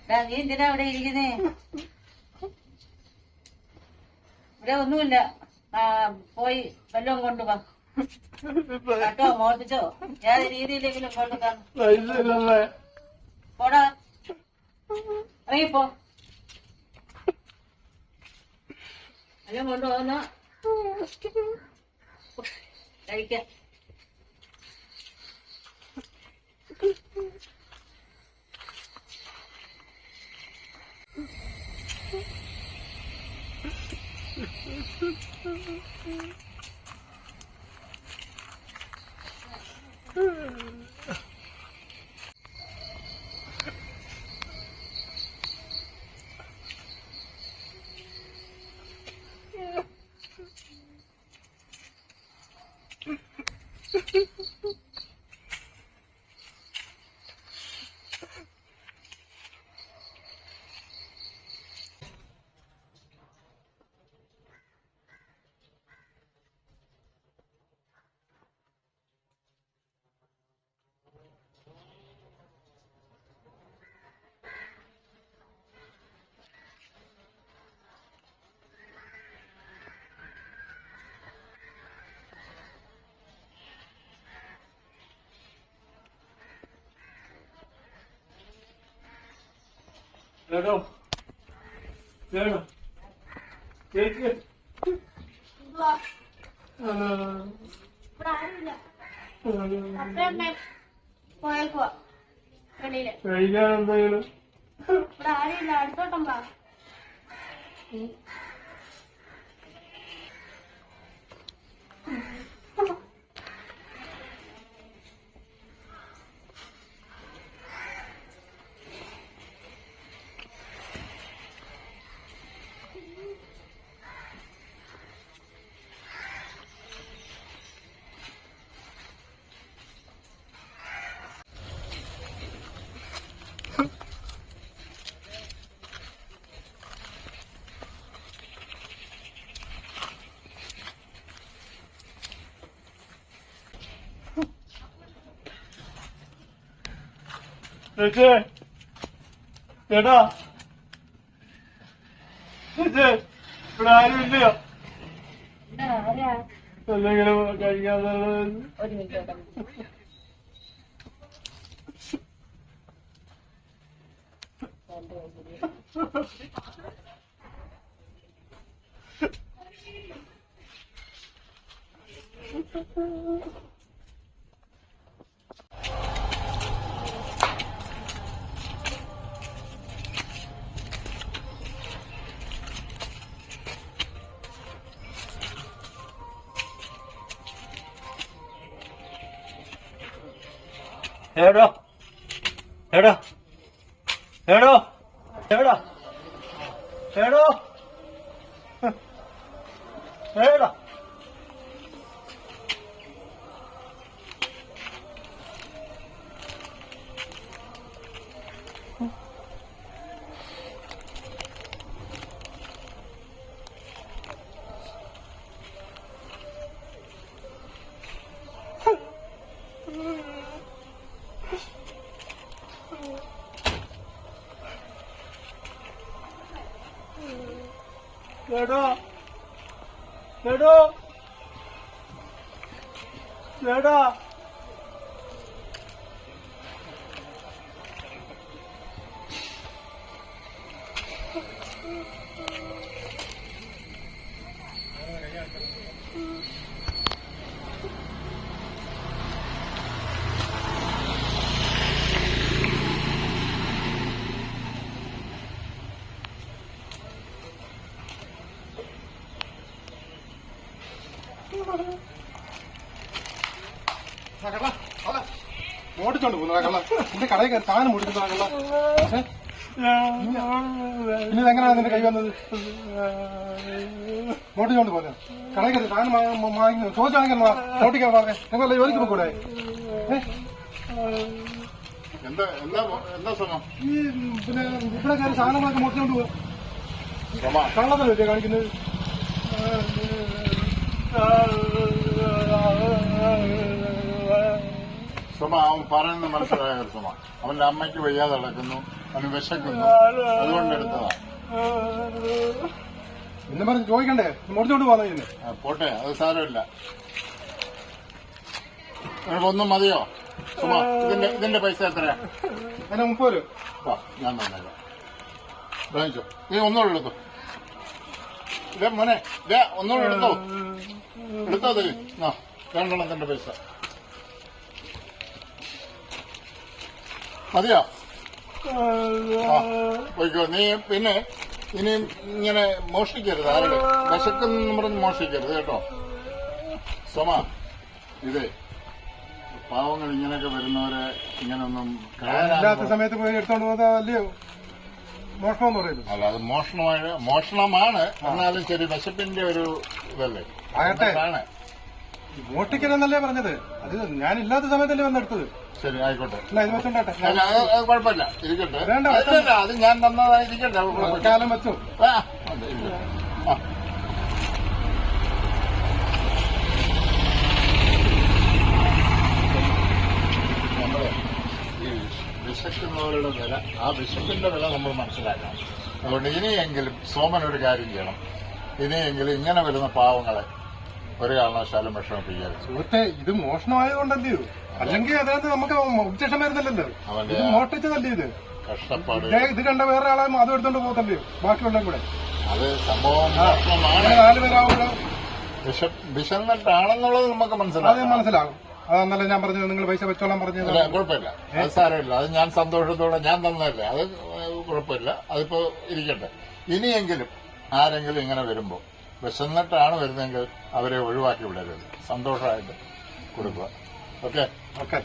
നീ എന്തിനാ അവിടെ ഇരിക്കുന്നേ? ഇവിടെ ഒന്നുമില്ല. പോയി വല്ലതും കൊണ്ടുപോവാ. കേട്ടോ, മോർപ്പിച്ചോ ഏത് രീതിയിലെങ്കിലും കൊണ്ടുപോകാം. പോടാ, ഇറങ്ങിപ്പോ. വല്ലതും കൊണ്ടുപോകുന്ന കഴിക്കാം. Hello. Hello. Take it. കഴിക്കാൻ എന്തെങ്കിലും ഇവിടെ ആരുമില്ല. അടുത്തോട്ടം വാ. ചേച്ചേ, ചേട്ടാ, ചേച്ചേ, ഇവിടെ ആരും ഇല്ലയോ? എന്തെങ്കിലും കഴിക്കാതെ ഒരു മിനിറ്റ്. എടോ എടോ എടോ എടോ എടോ എടോ എടോ എടോ എടാ ഓടിച്ചോണ്ട് പോകുന്നതാ കള്ള. നിന്റെ കടയിൽ കയറി സാധനം ഓടിക്കുന്നതാ കള്ള. ഇനി ഇതെങ്ങനെയാണ് നിന്റെ കൈ വന്നത്? ഓടിച്ചോണ്ട് പോരാ കടയിൽ കയറി സാധനം ചോദിച്ചാണെങ്കിൽ ഓട്ടിക്കാൻ പറഞ്ഞേ. നിങ്ങളല്ല ജോലിക്ക് പോകൂടെ? ഈ പിന്നെ ഇവിടെ കയറി സാധനങ്ങളൊക്കെ മോട്ടിച്ചോണ്ട് പോവാ. കള്ളത്തല്ലേ കാണിക്കുന്നത്? സുമ അവൻ പറയുന്നത് മനസ്സിലായ സുമ അവന്റെ അമ്മയ്ക്ക് വയ്യാതെ കിടക്കുന്നു. അവന് വിശക്കുന്നു, അതുകൊണ്ട് എടുത്തതാ. എന്നും പറഞ്ഞ് ചോദിക്കണ്ടേ, മുറിച്ചോണ്ട് പോകാൻ ഇതിന്. പോട്ടെ, അത് സാരമില്ല. നിനക്കൊന്നും മതിയോ സുമ? ഇതിന്റെ പൈസ എത്രയാ? അതിന് 30 രൂപ. വാ, ഞാൻ തന്നേക്കാം. വാങ്ങിച്ചോ. നീ ഒന്നുകൂടെ എടുത്തോ. ഇതേ മോനെ, ഇതേ ഒന്നുകൂടെ എടുത്തോ. എടുത്തോ തരി. ആ, 2 എണ്ണത്തിന്റെ പൈസ മതിയോ? ആ, പോയിക്കോ. നീ പിന്നെ ഇനി ഇങ്ങനെ മോഷ്ടിക്കരുത്. ആരുടെ വിശക്കെന്ന് പറഞ്ഞ് മോഷ്ടിക്കരുത് കേട്ടോ സോമ. ഇതേ പാവങ്ങൾ ഇങ്ങനെയൊക്കെ വരുന്നവരെ ഇങ്ങനൊന്നും ഇല്ലാത്ത സമയത്ത് പോയി എടുത്തോണ്ട് പോകുന്നത് അല്ലയോ മോഷണം എന്ന് പറയുന്നത്? അല്ല, അത് മോഷണമാണ്. എന്നാലും ശരി, വിശപ്പിന്റെ ഒരു ഇതല്ലേ. ആകട്ടെ, ആണ്. മോഷ്ടിക്കലെന്നല്ലേ പറഞ്ഞത്? അത് ഞാൻ ഇല്ലാത്ത സമയത്തല്ലേ വന്നെടുത്തത്. ശരി, ആയിക്കോട്ടെ. അല്ല, ഇത് വെച്ചോണ്ടാട്ടെ. അല്ല, അത് കുഴപ്പമില്ല, ഇരിക്കട്ടെ. വേണ്ട, അല്ല, അത് ഞാൻ തന്നതായിരിക്കട്ടെ. അത് കുഴപ്പമില്ല. കാലം വെച്ചു. ആ, ഉണ്ട്, ഇരിക്കട്ടെ. ആ. നമ്മള് ഈ വിശക്കുന്നവരുടെ വില, ആ വിശപ്പിന്റെ വില നമ്മൾ മനസ്സിലാക്കണം. അതുകൊണ്ട് ഇനിയെങ്കിലും സോമൻ ഒരു കാര്യം ചെയ്യണം. ഇനിയെങ്കിലും ഇങ്ങനെ വരുന്ന പാവങ്ങളെ ഒരു കാരണവശാലും വിഷമിപ്പിക്കരുത്. സുഹൃത്തെ, ഇത് മോഷണമായതുകൊണ്ടല്ലയോ? അല്ലെങ്കിൽ അതിനകത്ത് നമുക്ക് ഒബ്ജക്ഷൻ വരുന്നില്ലല്ലോ. അവന്റെ ഇത് മോഷ്ടിച്ചതല്ലേ ഇത്? കഷ്ടപ്പാട്. ഇത് കണ്ട വേറെ ആളെ അതും എടുത്തോണ്ട് പോകത്തല്ലയോ ബാക്കിയുള്ള കൂടെ? അത് സംഭവം മോശമാണ്. 4 പേരാവുമ്പോഴോ വിശന്നിട്ടാണെന്നുള്ളത് നമുക്ക് അത് മനസ്സിലാവും. മനസ്സിലാകും. അതെന്നല്ല ഞാൻ പറഞ്ഞത്, നിങ്ങൾ പൈസ വെച്ചോളാൻ പറഞ്ഞത്. അല്ല, കുഴപ്പമില്ല, അത് സാരമില്ല. അത് ഞാൻ സന്തോഷത്തോടെ ഞാൻ തന്നതല്ലേ, അത് കുഴപ്പമില്ല. അതിപ്പോ ഇരിക്കട്ടെ. ഇനിയെങ്കിലും ആരെങ്കിലും ഇങ്ങനെ വരുമ്പോ വിശന്നിട്ടാണ് വരുന്നതെങ്കിൽ അവരെ ഒഴിവാക്കി വിടരുത്. സന്തോഷമായിട്ട് കൊടുക്കുക. ഓക്കെ. ഓക്കെ.